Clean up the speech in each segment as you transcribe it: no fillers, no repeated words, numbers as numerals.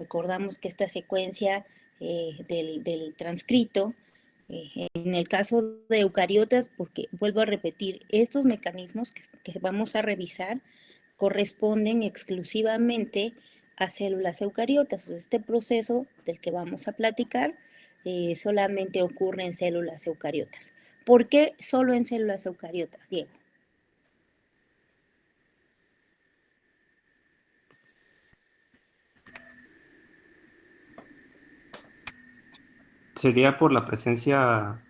recordamos que esta secuencia del transcrito, en el caso de eucariotas, porque vuelvo a repetir, estos mecanismos que vamos a revisar corresponden exclusivamente a células eucariotas. O sea, este proceso del que vamos a platicar solamente ocurre en células eucariotas. ¿Por qué solo en células eucariotas, Diego? Sería por la presencia,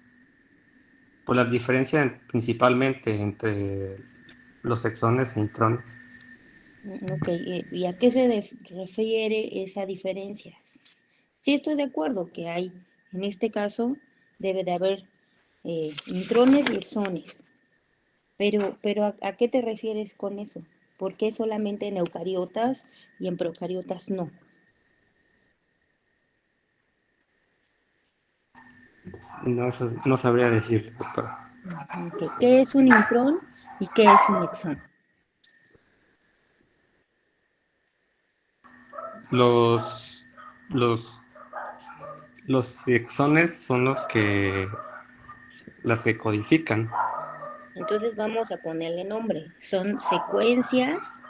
por la diferencia principalmente entre los exones e intrones. Ok, ¿y a qué se refiere esa diferencia? Sí estoy de acuerdo que hay, en este caso, debe de haber intrones y exones, pero ¿a qué te refieres con eso? ¿Por qué solamente en eucariotas y en procariotas no? No, no sabría decir, doctora. Okay. ¿Qué es un intrón y qué es un exón? Los, los, los exones son las que codifican. Entonces vamos a ponerle nombre. Son secuencias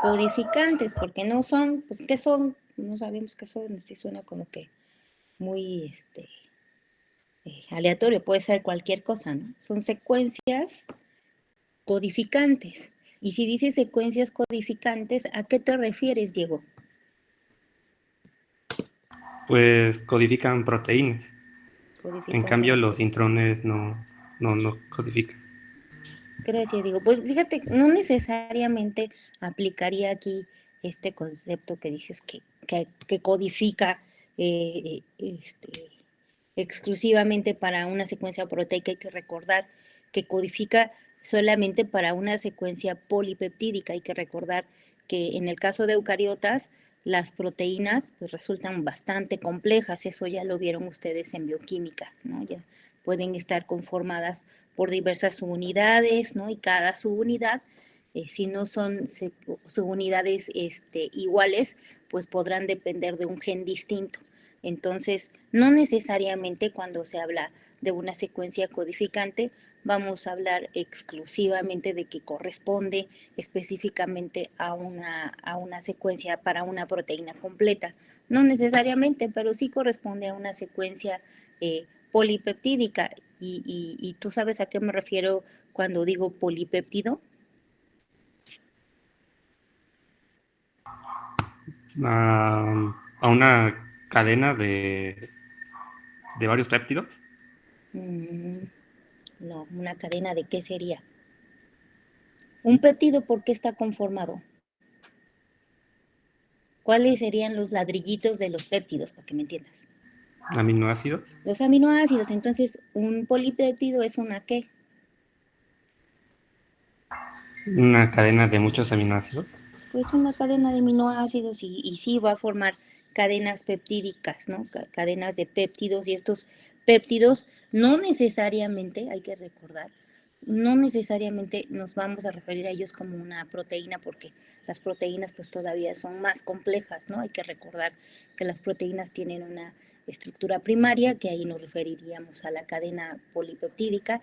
codificantes, porque no son, pues, ¿qué son? No sabemos qué son, sí suena como que muy aleatorio, puede ser cualquier cosa, ¿no? Son secuencias codificantes. Y si dices secuencias codificantes, ¿a qué te refieres, Diego? Pues codifican proteínas. En Codifican cambio, los proteínas. intrones no codifican. Gracias, Diego. Pues fíjate, no necesariamente aplicaría aquí este concepto que dices que codifica exclusivamente para una secuencia proteica. Hay que recordar que codifica solamente para una secuencia polipeptídica. Hay que recordar que en el caso de eucariotas, las proteínas pues, resultan bastante complejas. Eso ya lo vieron ustedes en bioquímica, ¿no? Ya pueden estar conformadas por diversas subunidades, ¿no? Y cada subunidad, si no son subunidades iguales, pues podrán depender de un gen distinto. Entonces, no necesariamente cuando se habla de una secuencia codificante, vamos a hablar exclusivamente de que corresponde específicamente a una secuencia para una proteína completa. No necesariamente, pero sí corresponde a una secuencia polipeptídica. ¿Y tú sabes a qué me refiero cuando digo polipéptido? A una cadena de varios péptidos. Mm, no, una cadena de qué sería. Un péptido, ¿por qué está conformado? ¿Cuáles serían los ladrillitos de los péptidos, para que me entiendas? Aminoácidos. Los aminoácidos. Entonces, un polipéptido es una ¿qué? Una cadena de muchos aminoácidos. Pues una cadena de aminoácidos y sí va a formar cadenas peptídicas, ¿no? Cadenas de péptidos y estos péptidos no necesariamente, hay que recordar, no necesariamente nos vamos a referir a ellos como una proteína porque las proteínas pues todavía son más complejas, ¿no? Hay que recordar que las proteínas tienen una estructura primaria, que ahí nos referiríamos a la cadena polipeptídica,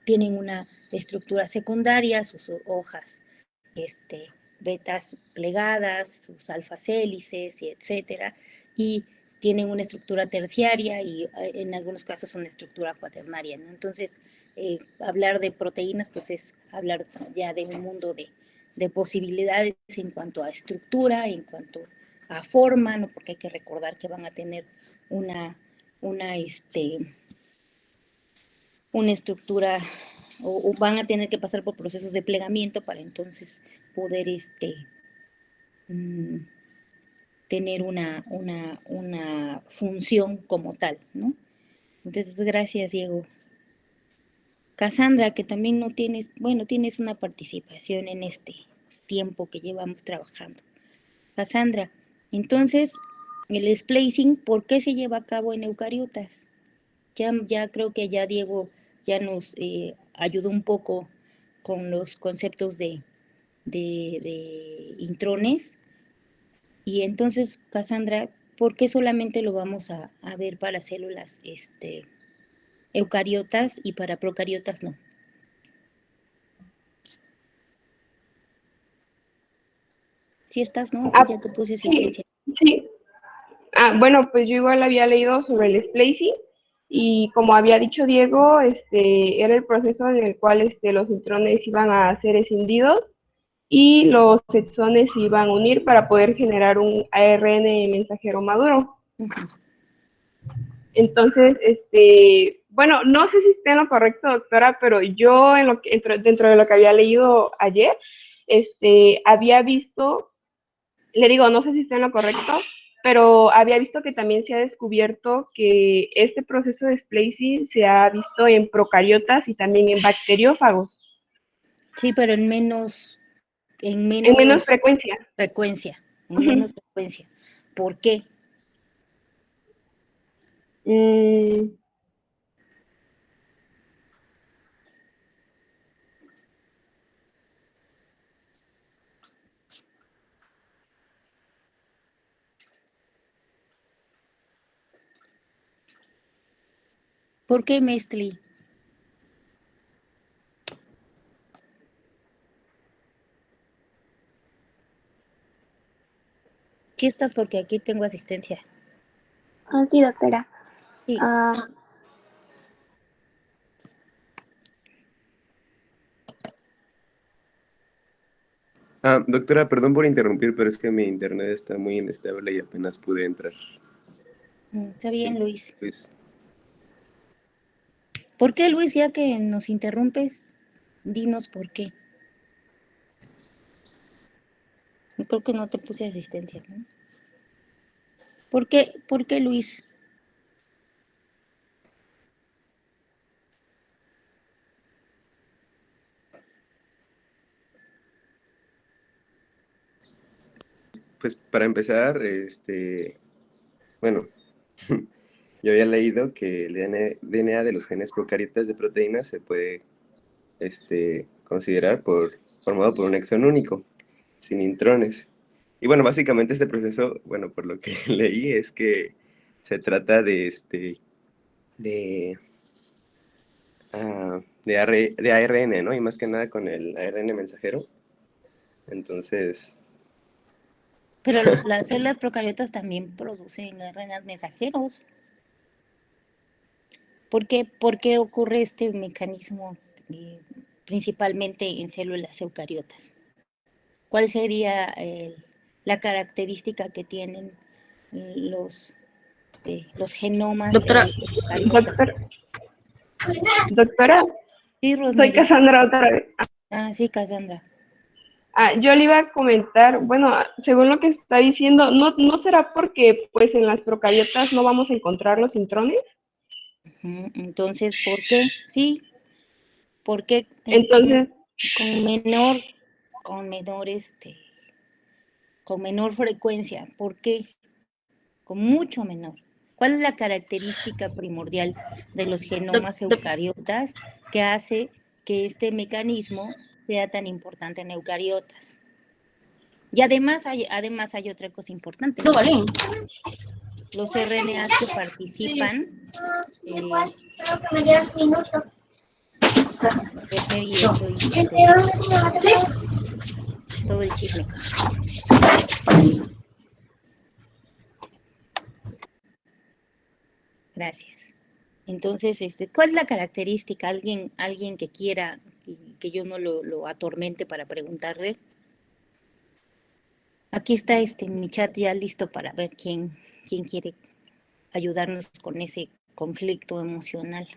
tienen una estructura secundaria, sus hojas, betas plegadas, sus alfas hélices, y etcétera, y tienen una estructura terciaria y en algunos casos una estructura cuaternaria, ¿no? Entonces, hablar de proteínas, pues es hablar ya de un mundo de posibilidades en cuanto a estructura, en cuanto a forma, ¿no? Porque hay que recordar que van a tener una, una, este, una estructura o van a tener que pasar por procesos de plegamiento para entonces poder mm, tener una función como tal, ¿no? Entonces, gracias, Diego. Cassandra, que también no tienes, bueno, tienes una participación en este tiempo que llevamos trabajando. Cassandra, entonces, el splicing, ¿por qué se lleva a cabo en eucariotas? Ya creo que ya Diego ya nos ayudó un poco con los conceptos de intrones Y entonces, Cassandra, ¿por qué solamente lo vamos a ver para células eucariotas y para procariotas no? Si estás, ¿no? Aquí ya te puse Sí, asistencia. sí. Bueno, pues yo igual había leído sobre el splicing y como había dicho Diego, era el proceso en el cual los intrones iban a ser escindidos y los exones se iban a unir para poder generar un ARN mensajero maduro. Uh-huh. Entonces, bueno, no sé si esté en lo correcto, doctora, pero yo dentro de lo que había leído ayer, había visto, le digo, no sé si está en lo correcto, pero había visto que también se ha descubierto que este proceso de splicing se ha visto en procariotas y también en bacteriófagos. Sí, pero en menos En menos frecuencia. frecuencia, en menos frecuencia. ¿Por qué? ¿Por qué, Mestli? Sí estás porque aquí tengo asistencia. Sí, doctora. Sí. Doctora, perdón por interrumpir, pero es que mi internet está muy inestable y apenas pude entrar. Está bien, Luis. Pues, ¿Por qué, Luis, ya que nos interrumpes, dinos por qué? Creo que no te puse asistencia, ¿no? ¿Por qué, Luis? pues para empezar, bueno, yo había leído que el DNA de los genes procariotas de proteínas se puede considerar formado por un exón único, sin intrones. Y bueno, básicamente este proceso, bueno, por lo que leí, es que se trata de, de ARN, ¿no? Y más que nada con el ARN mensajero. Entonces, Pero las células procariotas también producen RNAs mensajeros. ¿Por qué ocurre este mecanismo principalmente en células eucariotas? ¿Cuál sería la característica que tienen los, los genomas Doctora, eucariotas? Doctora, Sí, soy Rosemary. Cassandra otra vez. Sí, Cassandra. Yo le iba a comentar, bueno, según lo que está diciendo, ¿no será porque pues en las procariotas no vamos a encontrar los intrones? Entonces, ¿por qué? Sí, ¿por qué Entonces, con menor, con menor, con menor frecuencia? ¿Por qué? Con mucho menor. ¿Cuál es la característica primordial de los genomas eucariotas que hace que este mecanismo sea tan importante en eucariotas? Y además hay otra cosa importante, ¿no? Los RNAs que participan, Rosemary, estoy todo el chisme. Gracias. Entonces, ¿cuál es la característica? ¿Alguien que quiera que yo no lo atormente para preguntarle? Aquí está mi chat ya listo para ver quién quiere ayudarnos con ese conflicto emocional.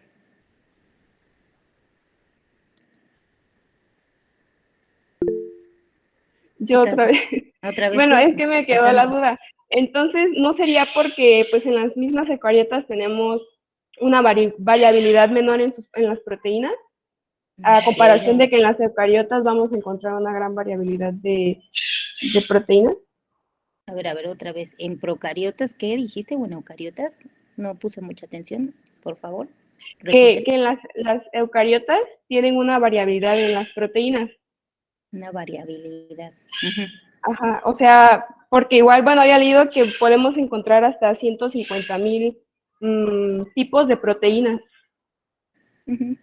yo otra vez. ¿Otra vez Bueno, tú? es que me quedó la duda. Entonces, ¿no sería porque pues en las mismas eucariotas tenemos una variabilidad menor en las proteínas? A comparación de que en las eucariotas vamos a encontrar una gran variabilidad de proteínas. A ver, otra vez. ¿En procariotas qué dijiste? Bueno, eucariotas. No puse mucha atención, por favor. Que en las eucariotas tienen una variabilidad en las proteínas. Una variabilidad. Ajá, o sea, porque igual, bueno, había leído que podemos encontrar hasta 150,000 tipos de proteínas. Ujú.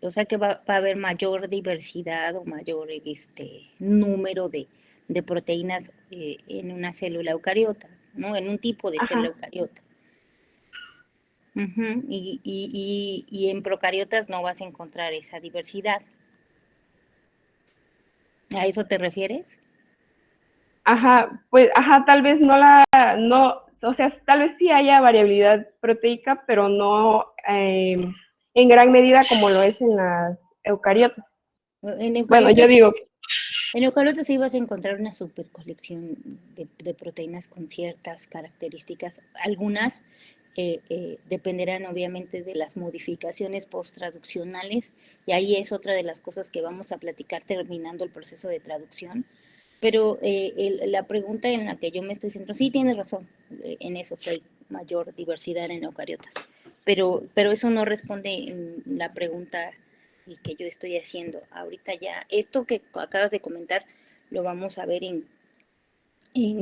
O sea que va a haber mayor diversidad o mayor número de proteínas en una célula eucariota, ¿no? En un tipo de célula Ajá. eucariota. Ujú. Y en procariotas no vas a encontrar esa diversidad. ¿A eso te refieres? Ajá, pues, tal vez no, o sea, tal vez sí haya variabilidad proteica, pero no en gran medida como lo es en las eucariotas. En Bueno, yo eucariotas, digo, en eucariotas sí vas a encontrar una supercolección de proteínas con ciertas características. Algunas dependerán obviamente de las modificaciones post-traduccionales, y ahí es otra de las cosas que vamos a platicar terminando el proceso de traducción. Pero la pregunta en la que yo me estoy centrando, sí tienes razón en eso, que hay mayor diversidad en eucariotas, pero eso no responde la pregunta que yo estoy haciendo. Ahorita ya, esto que acabas de comentar, lo vamos a ver en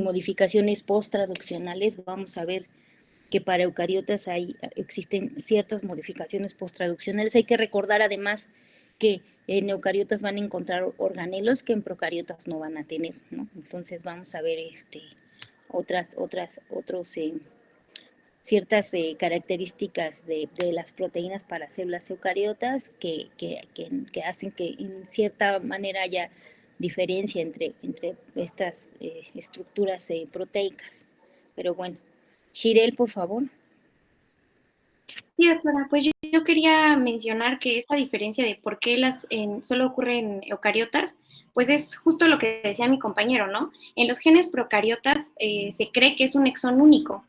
modificaciones post-traduccionales, vamos a ver que para eucariotas existen ciertas modificaciones post-traduccionales. Hay que recordar además que en eucariotas van a encontrar organelos que en procariotas no van a tener, ¿no? Entonces vamos a ver ciertas características de las proteínas para células eucariotas que hacen que en cierta manera haya diferencia entre estas estructuras proteicas. Pero bueno, Shirel, por favor. Sí, doctora, pues yo quería mencionar que esta diferencia de por qué solo ocurre en eucariotas, pues es justo lo que decía mi compañero, ¿no? En los genes procariotas se cree que es un exón único.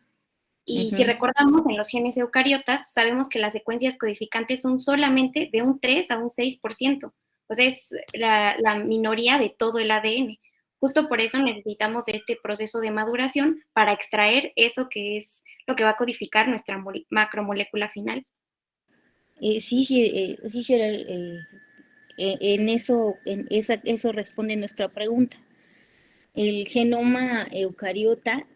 Y si Ujú. recordamos, en los genes eucariotas sabemos que las secuencias codificantes son solamente de un 3 a un 6%. O sea, es la minoría de todo el ADN. Justo por eso necesitamos de este proceso de maduración para extraer eso que es lo que va a codificar nuestra macromolécula final. Sí, Shirel, eso responde nuestra pregunta. El genoma eucariota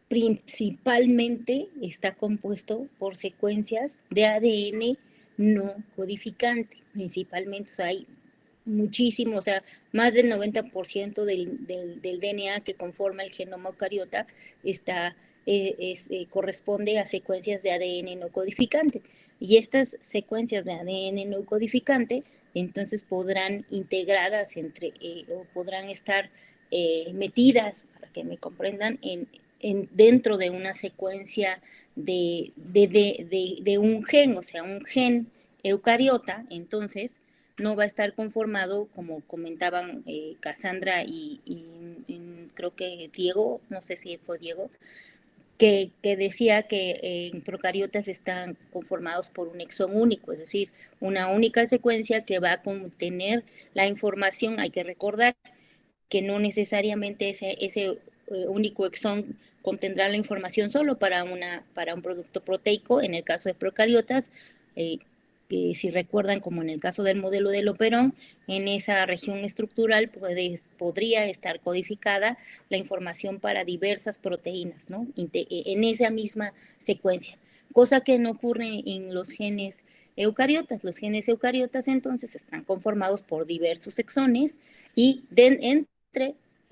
principalmente está compuesto por secuencias de ADN no codificante, principalmente. O sea, hay muchísimo, o sea, más del 90% del DNA que conforma el genoma eucariota corresponde a secuencias de ADN no codificante. Y estas secuencias de ADN no codificante entonces podrán integradas o podrán estar metidas, para que me comprendan, dentro de una secuencia de un gen, o sea, un gen eucariota. Entonces no va a estar conformado, como comentaban Cassandra y creo que Diego, no sé si fue Diego, que decía que en procariotas están conformados por un exón único, es decir, una única secuencia que va a contener la información. Hay que recordar que no necesariamente ese único exón contendrá la información solo para un producto proteico. En el caso de procariotas, si recuerdan, como en el caso del modelo del Operón, en esa región estructural podría estar codificada la información para diversas proteínas, ¿no? En esa misma secuencia, cosa que no ocurre en los genes eucariotas. Los genes eucariotas entonces están conformados por diversos exones y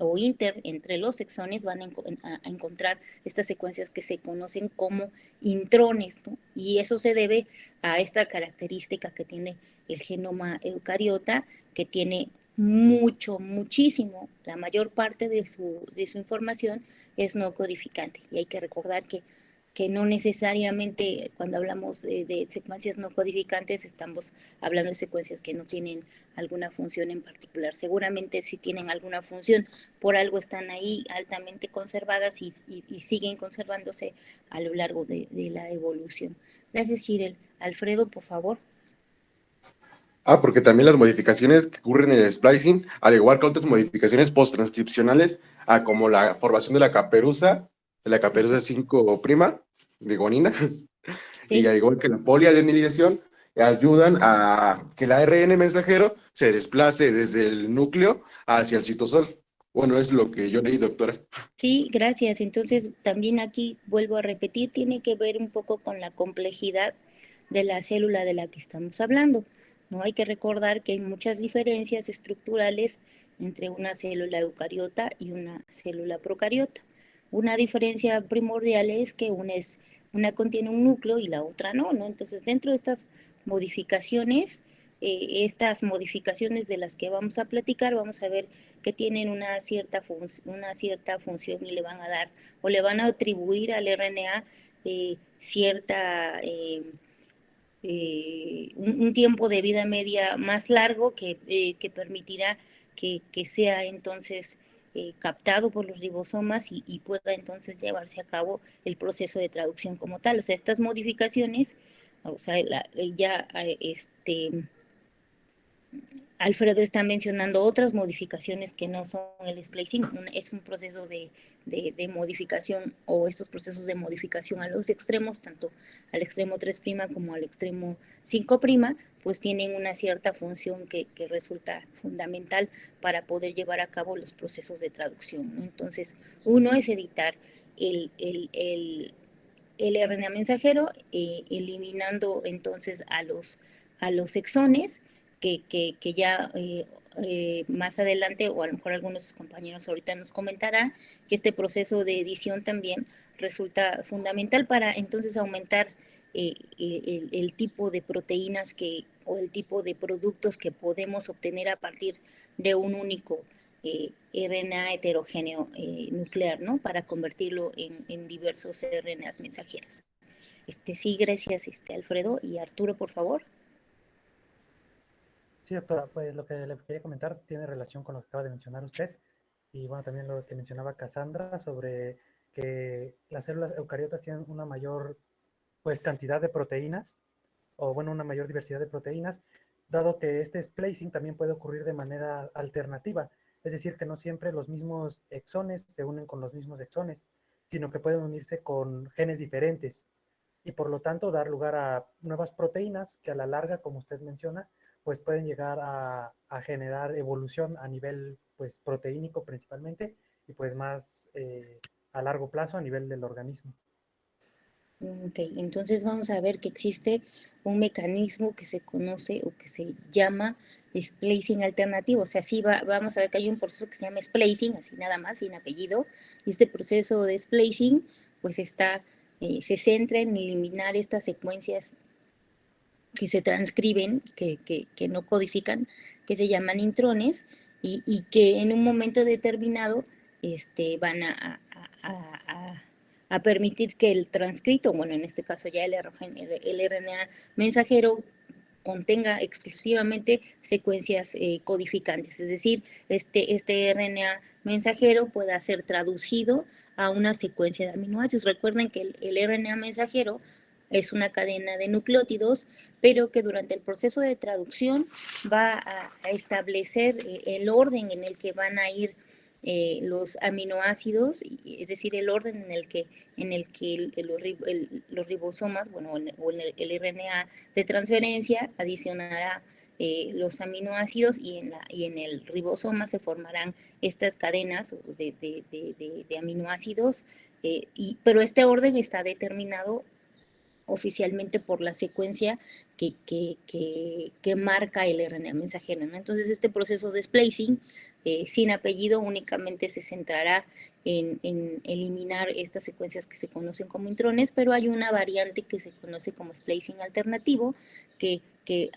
entre los exones van a encontrar estas secuencias que se conocen como intrones, ¿no? Y eso se debe a esta característica que tiene el genoma eucariota, que tiene muchísimo, la mayor parte de su información es no codificante. Y hay que recordar que no necesariamente cuando hablamos de secuencias no codificantes estamos hablando de secuencias que no tienen alguna función en particular. Seguramente sí tienen alguna función, por algo están ahí altamente conservadas y siguen conservándose a lo largo de la evolución. Gracias, Shirel. Alfredo, por favor. Porque también las modificaciones que ocurren en el splicing, al igual que otras modificaciones post-transcripcionales, como la formación de la caperuza 5' de guanina, y al Sí. igual que la poliadenilización, ayudan a que el ARN mensajero se desplace desde el núcleo hacia el citosol. Bueno, es lo que yo leí, doctora. Sí, gracias. Entonces, también aquí vuelvo a repetir, tiene que ver un poco con la complejidad de la célula de la que estamos hablando. No hay que recordar que hay muchas diferencias estructurales entre una célula eucariota y una célula procariota. Una diferencia primordial es que una contiene un núcleo y la otra no, ¿no? Entonces, dentro de estas modificaciones de las que vamos a platicar, vamos a ver que tienen una cierta función y le van a dar o le van a atribuir al RNA un tiempo de vida media más largo que permitirá que sea entonces captado por los ribosomas y pueda entonces llevarse a cabo el proceso de traducción como tal. O sea, estas modificaciones, o sea, Alfredo está mencionando otras modificaciones que no son el splicing, es un proceso de modificación o estos procesos de modificación a los extremos, tanto al extremo 3' como al extremo 5', pues tienen una cierta función que resulta fundamental para poder llevar a cabo los procesos de traducción, ¿no? Entonces, uno es editar el RNA mensajero, eliminando entonces a los exones, que ya más adelante, o a lo mejor algunos de sus compañeros ahorita nos comentarán, que este proceso de edición también resulta fundamental para entonces aumentar el tipo de proteínas o el tipo de productos que podemos obtener a partir de un único RNA heterogéneo nuclear, ¿no? Para convertirlo en diversos RNAs mensajeros. Sí, gracias, Alfredo. Y Arturo, por favor. Sí, doctora, pues lo que le quería comentar tiene relación con lo que acaba de mencionar usted y bueno, también lo que mencionaba Cassandra sobre que las células eucariotas tienen una mayor pues cantidad de proteínas o bueno, una mayor diversidad de proteínas, dado que este splicing también puede ocurrir de manera alternativa, es decir, que no siempre los mismos exones se unen con los mismos exones, sino que pueden unirse con genes diferentes y por lo tanto dar lugar a nuevas proteínas que a la larga, como usted menciona, pues pueden llegar a generar evolución a nivel pues proteínico principalmente y pues más a largo plazo a nivel del organismo. Ok, entonces vamos a ver que existe un mecanismo que se conoce o que se llama splicing alternativo. O sea, sí vamos a ver que hay un proceso que se llama splicing, así nada más, sin apellido. Y este proceso de splicing, pues se centra en eliminar estas secuencias que se transcriben, que no codifican, que se llaman intrones, y que en un momento determinado van a permitir que el transcrito, bueno, en este caso ya el RNA mensajero, contenga exclusivamente secuencias codificantes, es decir, este RNA mensajero pueda ser traducido a una secuencia de aminoácidos. Recuerden que el RNA mensajero es una cadena de nucleótidos, pero que durante el proceso de traducción va a establecer el orden en el que van a ir los aminoácidos, es decir, el orden en el que los ribosomas, bueno, o el RNA de transferencia adicionará los aminoácidos y en el ribosoma se formarán estas cadenas de aminoácidos, pero este orden está determinado oficialmente por la secuencia que marca el RNA mensajero, ¿no? Entonces, este proceso de splicing, sin apellido, únicamente se centrará en eliminar estas secuencias que se conocen como intrones, pero hay una variante que se conoce como splicing alternativo, que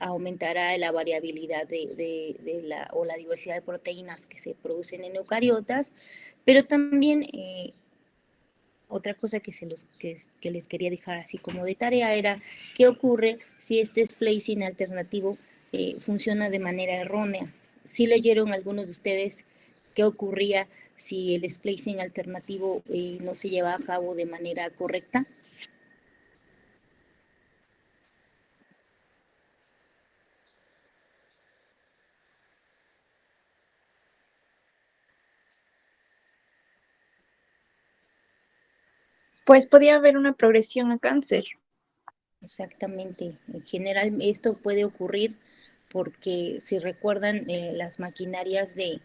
aumentará la variabilidad o la diversidad de proteínas que se producen en eucariotas, pero también otra cosa que les quería dejar así como de tarea era qué ocurre si este splicing alternativo funciona de manera errónea. ¿Sí leyeron algunos de ustedes qué ocurría si el splicing alternativo no se lleva a cabo de manera correcta? Pues podía haber una progresión a cáncer. Exactamente. En general esto puede ocurrir porque si recuerdan las maquinarias de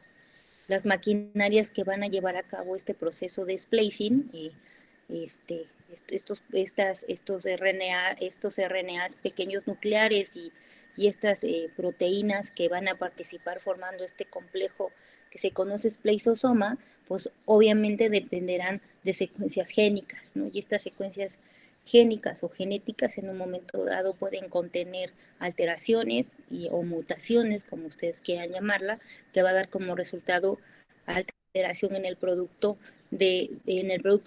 las maquinarias que van a llevar a cabo este proceso de splicing, estos RNAs pequeños nucleares y estas proteínas que van a participar formando este complejo que se conoce spliceosoma, pues obviamente dependerán de secuencias génicas, ¿no? Y estas secuencias génicas o genéticas en un momento dado pueden contener alteraciones o mutaciones, como ustedes quieran llamarla, que va a dar como resultado alteración en el producto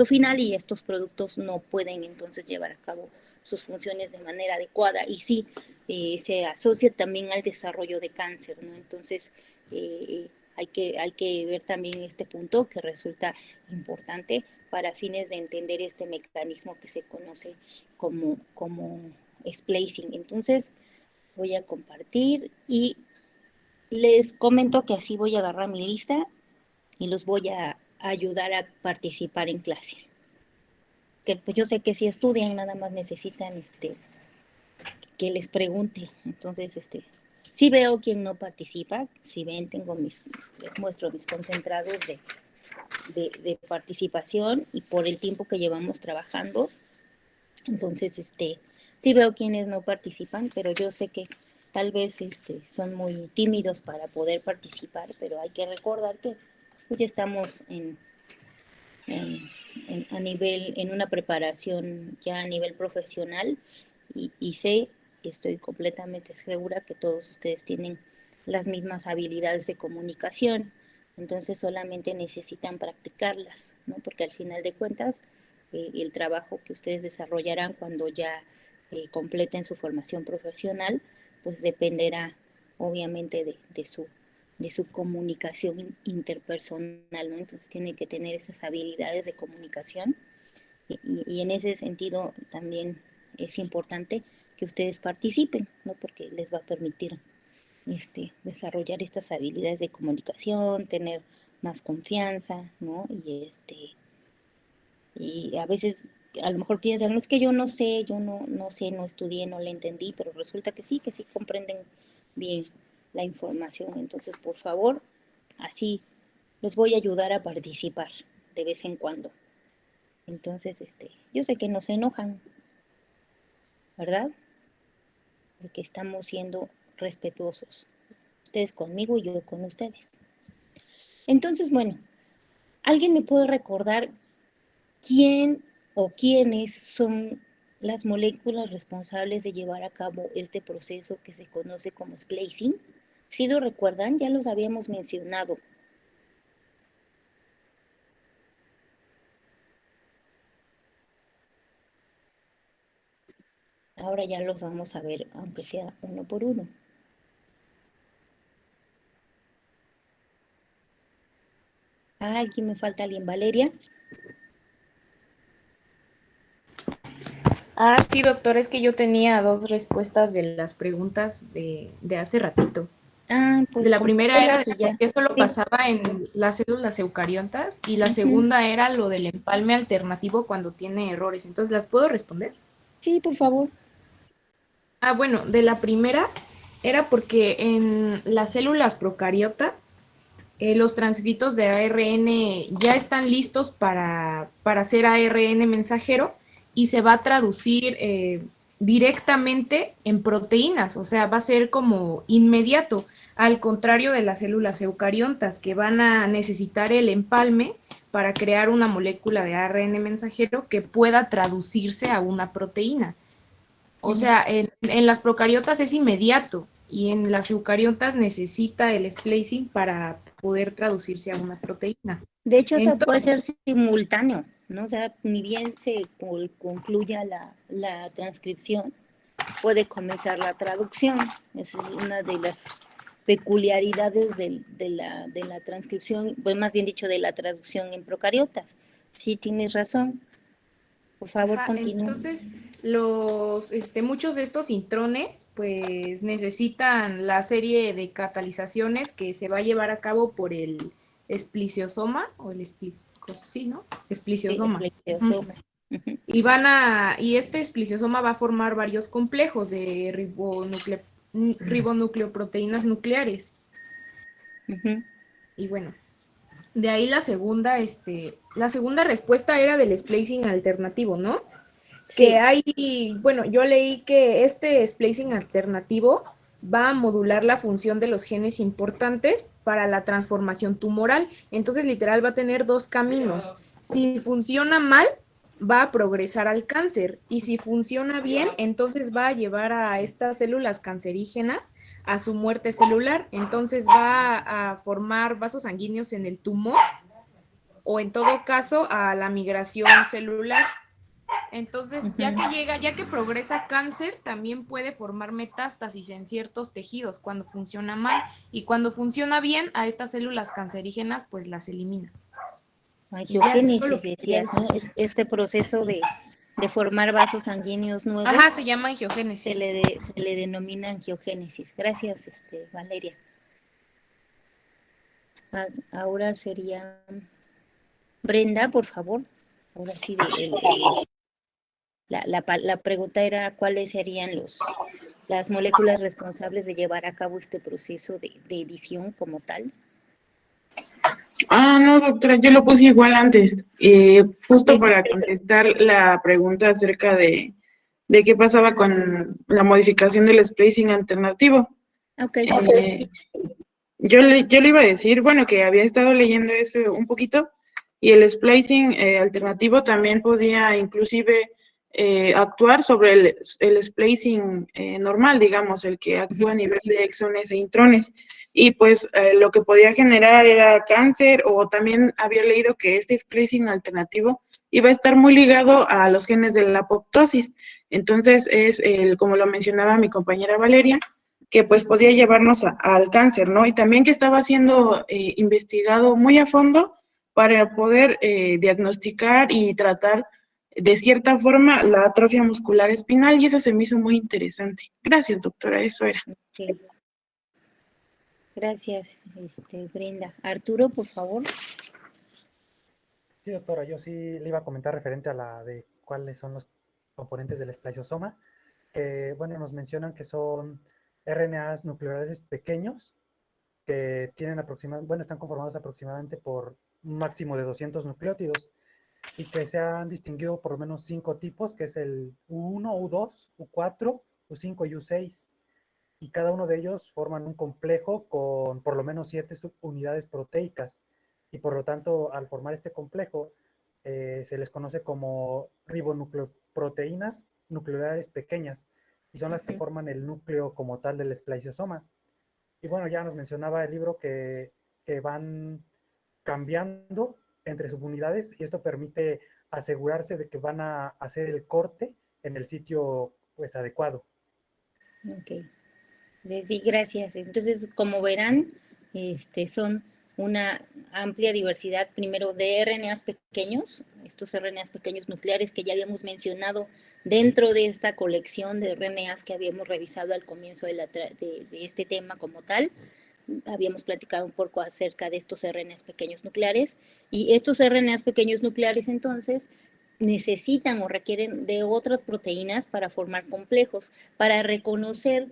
final, y estos productos no pueden entonces llevar a cabo sus funciones de manera adecuada, y sí se asocia también al desarrollo de cáncer, ¿no? Entonces hay que ver también este punto que resulta importante para fines de entender este mecanismo que se conoce como splicing. Entonces voy a compartir y les comento que así voy a agarrar mi lista y los voy a ayudar a participar en clase. Que pues yo sé que si estudian nada más necesitan que les pregunte. Entonces, sí veo quien no participa, si ven, les muestro mis concentrados de participación y por el tiempo que llevamos trabajando. Entonces, sí veo quienes no participan, pero yo sé que tal vez son muy tímidos para poder participar, pero hay que recordar que pues, ya estamos en una preparación ya a nivel profesional y sé, estoy completamente segura que todos ustedes tienen las mismas habilidades de comunicación, entonces solamente necesitan practicarlas, ¿no? Porque al final de cuentas, el trabajo que ustedes desarrollarán cuando ya completen su formación profesional, pues dependerá obviamente de su comunicación interpersonal, ¿no? Entonces tiene que tener esas habilidades de comunicación y en ese sentido también es importante que ustedes participen, ¿no? Porque les va a permitir desarrollar estas habilidades de comunicación, tener más confianza, ¿no? Y a veces a lo mejor piensan, es que yo no sé, no sé, no estudié, no le entendí, pero resulta que sí comprenden bien la información. Entonces, por favor, así los voy a ayudar a participar de vez en cuando. Entonces, yo sé que no se enojan, ¿verdad? Porque estamos siendo respetuosos. Ustedes conmigo y yo con ustedes. Entonces, bueno, ¿alguien me puede recordar quién o quiénes son las moléculas responsables de llevar a cabo este proceso que se conoce como splicing? Si lo recuerdan, ya los habíamos mencionado. Ahora ya los vamos a ver, aunque sea uno por uno. Aquí me falta alguien, Valeria. Sí, doctor, es que yo tenía dos respuestas de las preguntas de hace ratito. Pues La primera era de ya. por qué solo pasaba en las células eucariotas y la segunda era lo del empalme alternativo cuando tiene errores. Entonces, ¿las puedo responder? Sí, por favor. Bueno, de la primera era porque en las células procariotas los transcritos de ARN ya están listos para hacer ARN mensajero y se va a traducir directamente en proteínas, o sea, va a ser como inmediato, al contrario de las células eucariotas que van a necesitar el empalme para crear una molécula de ARN mensajero que pueda traducirse a una proteína. O sea, en las procariotas es inmediato y en las eucariotas necesita el splicing para poder traducirse a una proteína. De hecho, hasta puede ser simultáneo, ¿no? O sea, ni bien se concluya la transcripción, puede comenzar la traducción. Esa es una de las peculiaridades de la transcripción, pues más bien dicho, de la traducción en procariotas. Sí, tienes razón. Por favor, continúa. Entonces, muchos de estos intrones, pues, necesitan la serie de catalizaciones que se va a llevar a cabo por el espliciosoma, o el sí, ¿no? Espliciosoma. Sí, espliciosoma. Y este espliciosoma va a formar varios complejos de ribonucleoproteínas nucleares. Y bueno, De ahí la segunda respuesta era del splicing alternativo, ¿no? Sí. Que hay, bueno, yo leí que este splicing alternativo va a modular la función de los genes importantes para la transformación tumoral. Entonces, literal, va a tener dos caminos. Si funciona mal, va a progresar al cáncer. Y si funciona bien, entonces va a llevar a estas células cancerígenas a su muerte celular. Entonces va a formar vasos sanguíneos en el tumor o en todo caso a la migración celular. Entonces, ya que llega, ya que progresa cáncer, también puede formar metástasis en ciertos tejidos cuando funciona mal. Y cuando funciona bien, a estas células cancerígenas, pues las elimina. Angiogénesis, decías, ¿no? Este proceso de formar vasos sanguíneos nuevos. Ajá, se llama angiogénesis. Se le denomina angiogénesis. Gracias, Valeria. Ahora sería Brenda, por favor. Ahora sí, la pregunta era cuáles serían las moléculas responsables de llevar a cabo este proceso de edición como tal. No, doctora, yo lo puse igual antes, justo para contestar la pregunta acerca de qué pasaba con la modificación del splicing alternativo. Okay. Yo le iba a decir, bueno, que había estado leyendo eso un poquito, y el splicing alternativo también podía inclusive actuar sobre el splicing normal, digamos, el que actúa a nivel de exones e intrones. Y pues lo que podía generar era cáncer, o también había leído que este splicing alternativo iba a estar muy ligado a los genes de la apoptosis. Entonces es, como lo mencionaba mi compañera Valeria, que pues podía llevarnos al cáncer, ¿no? Y también que estaba siendo investigado muy a fondo para poder diagnosticar y tratar de cierta forma la atrofia muscular espinal, y eso se me hizo muy interesante. Gracias, doctora, eso era. Okay. Gracias, Brenda. Arturo, por favor. Sí, doctora, yo sí le iba a comentar referente a la de cuáles son los componentes del esplasiosoma. Bueno, nos mencionan que son RNAs nucleares pequeños que tienen están conformados aproximadamente por un máximo de 200 nucleótidos y que se han distinguido por lo menos 5 tipos, que es el U1, U2, U4, U5 y U6. Y cada uno de ellos forman un complejo con por lo menos 7 subunidades proteicas. Y por lo tanto, al formar este complejo, se les conoce como ribonucleoproteínas nucleares pequeñas, y son las que forman el núcleo como tal del esplasiosoma. Y bueno, ya nos mencionaba el libro que van cambiando entre subunidades, y esto permite asegurarse de que van a hacer el corte en el sitio pues adecuado. Ok. Sí, gracias. Entonces, como verán, son una amplia diversidad, primero, de RNAs pequeños, estos RNAs pequeños nucleares que ya habíamos mencionado dentro de esta colección de RNAs que habíamos revisado al comienzo de este tema como tal. Habíamos platicado un poco acerca de estos RNAs pequeños nucleares, y estos RNAs pequeños nucleares entonces necesitan o requieren de otras proteínas para formar complejos, para reconocer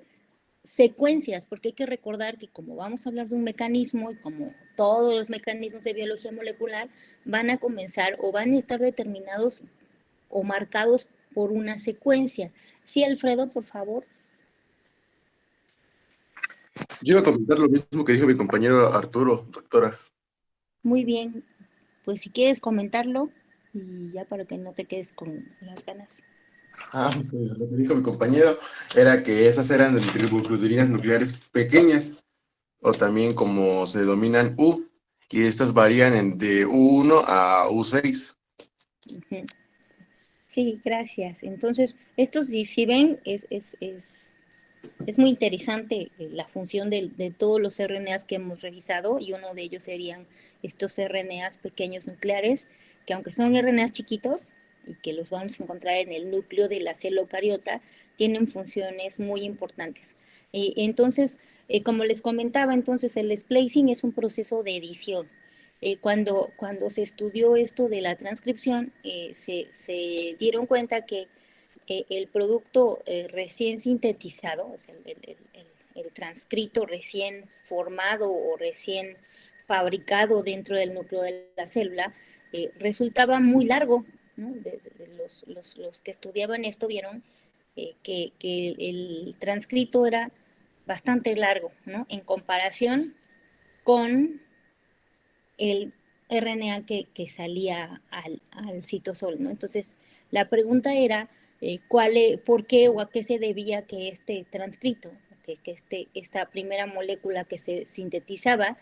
secuencias, porque hay que recordar que como vamos a hablar de un mecanismo, y como todos los mecanismos de biología molecular van a comenzar o van a estar determinados o marcados por una secuencia. Sí, Alfredo, por favor. Yo iba a comentar lo mismo que dijo mi compañero Arturo, doctora. Muy bien, pues si quieres comentarlo, y ya para que no te quedes con las ganas. Pues lo que dijo mi compañero era que esas eran ribonucleoproteínas nucleares pequeñas, o también como se denominan U, y estas varían de U1 a U6. Sí, gracias. Entonces, esto si ven, es muy interesante la función de todos los RNAs que hemos revisado, y uno de ellos serían estos RNAs pequeños nucleares, que aunque son RNAs chiquitos y que los vamos a encontrar en el núcleo de la célula eucariota, tienen funciones muy importantes. Entonces, como les comentaba, entonces el splicing es un proceso de edición. Cuando se estudió esto de la transcripción, se dieron cuenta que el producto recién sintetizado, o sea, el transcrito recién formado o recién fabricado dentro del núcleo de la célula, resultaba muy largo, ¿no? Los que estudiaban esto vieron que el transcrito era bastante largo, ¿no? En comparación con el RNA que salía al citosol, ¿no? Entonces, la pregunta era, ¿por qué o a qué se debía que este transcrito, que esta primera molécula que se sintetizaba,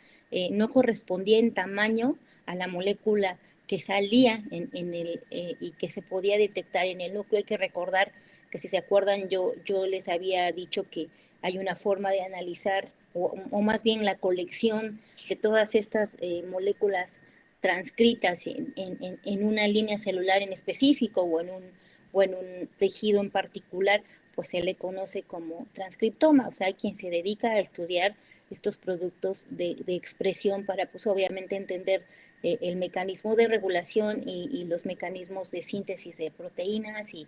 no correspondía en tamaño a la molécula que salía y que se podía detectar en el núcleo? Hay que recordar que, si se acuerdan, yo les había dicho que hay una forma de analizar, o más bien la colección de todas estas moléculas transcritas en una línea celular en específico o en un tejido en particular, pues se le conoce como transcriptoma. O sea, hay quien se dedica a estudiar estos productos de expresión para, pues obviamente, entender el mecanismo de regulación y los mecanismos de síntesis de proteínas y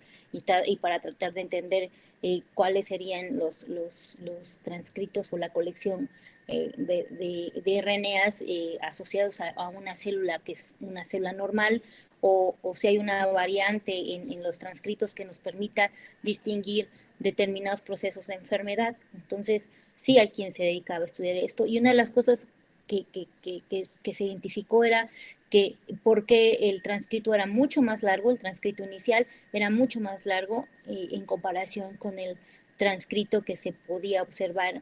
para tratar de entender cuáles serían los transcritos o la colección de RNAs asociados a una célula que es una célula normal, o si hay una variante en los transcritos que nos permita distinguir determinados procesos de enfermedad. Entonces, sí hay quien se dedicaba a estudiar esto, y una de las cosas que se identificó era que porque el transcrito era mucho más largo, el transcrito inicial era mucho más largo en comparación con el transcrito que se podía observar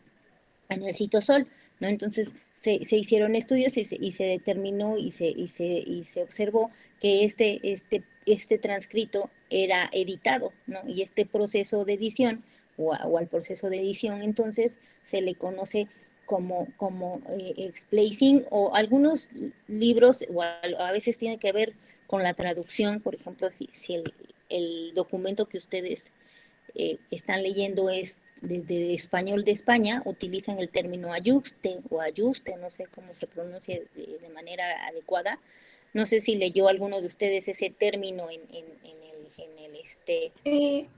en el citosol, ¿no? Entonces se hicieron estudios y se determinó y se observó que este transcrito era editado, ¿no? Y este proceso de edición, o al proceso de edición, entonces se le conoce como splicing, o algunos libros, o a veces tiene que ver con la traducción. Por ejemplo, si el documento que ustedes están leyendo es de español de España, utilizan el término ayuste o ayuste, no sé cómo se pronuncia de manera adecuada. No sé si leyó alguno de ustedes ese término en el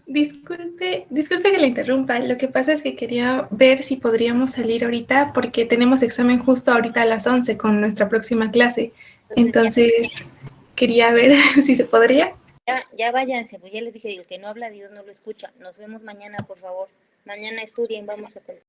disculpe que le interrumpa. Lo que pasa es que quería ver si podríamos salir ahorita porque tenemos examen justo ahorita a las 11 con nuestra próxima clase. Entonces, quería ver si se podría. Ya váyanse, pues ya les dije, el que no habla Dios no lo escucha. Nos vemos mañana, por favor. Mañana estudien, vamos a